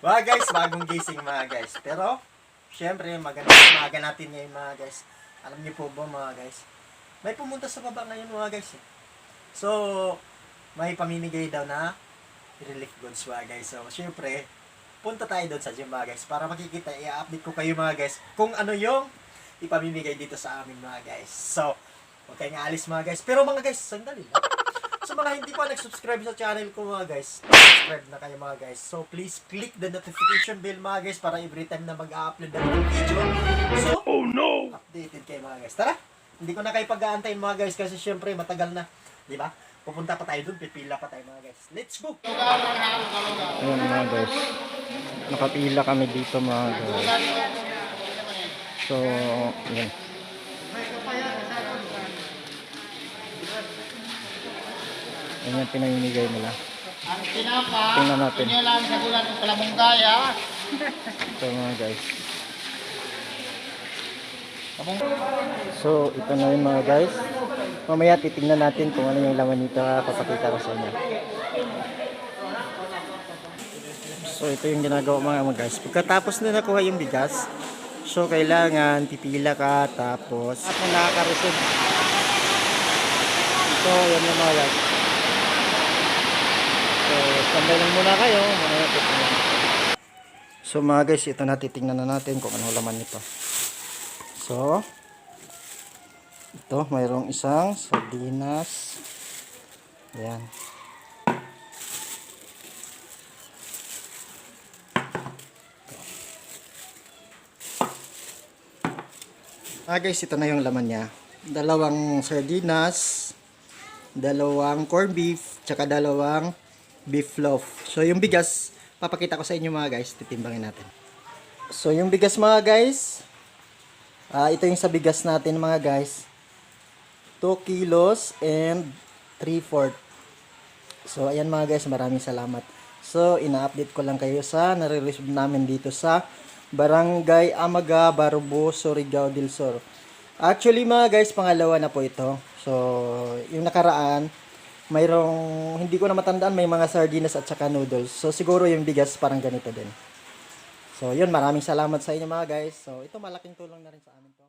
Mga guys, bagong gising mga guys. Pero, syempre, maaga natin ngayon mga guys. Alam niyo po ba mga guys? May pumunta sa baba ngayon mga guys. So, may pamimigay daw na relief goods mga guys. So, syempre, punta tayo doon sa gym mga guys. Para makikita, i-update ko kayo mga guys kung ano yung ipamimigay dito sa amin mga guys. So, huwag kayong aalis mga guys. Pero mga guys, sandali lang. Sa mga hindi pa nag-subscribe sa channel ko mga guys, subscribe na kayo mga guys. So please click the notification bell mga guys para every time na mag-upload na ng video. So, oh no! Updated kayo mga guys. Tara! Hindi ko na kayo pag-aantayin mga guys kasi syempre matagal na. Di ba? Pupunta pa tayo dun, pipila pa tayo mga guys. Let's go! Ayan mga guys. Nakapila kami dito mga guys. So, ayan. Ayan yung pinamimigay nila. Ang tinapa, Tingnan natin. inyo lang sa gulat ng palamunggaya. Ito mga guys. So, ito na yun mga guys. Mamaya titingnan natin kung ano yung laman nito. Papakita ko sa inyo. So, ito yung ginagawa mga guys. Pagkatapos na nakuha yung bigas, so kailangan pipila ka tapos at nakaka-receive. So, yan na mga guys. So, standby lang muna kayo. Mamaya titingnan. So mga guys, ito na titingnan na natin kung ano laman nito. So, ito, mayroong isang sardinas. Ayan. Guys, ito na yung laman niya. Dalawang sardinas, dalawang corned beef, tsaka dalawang beef loaf. So, yung bigas, papakita ko sa inyo mga guys, titimbangin natin. So, yung bigas mga guys, ito yung sa bigas natin mga guys. 2 kilos and 3/4. So, ayan mga guys, maraming salamat. So, ina-update ko lang kayo sa nare-receive namin dito sa Barangay Amaga, Barubo, Surigao del Sur. Actually mga guys, pangalawa na po ito. So, yung nakaraan, mayroong, hindi ko na matandaan, may mga sardinas at saka noodles. So, siguro yung bigas parang ganito din. So, yun, maraming salamat sa inyo mga guys. So, ito malaking tulong na rin sa amin to.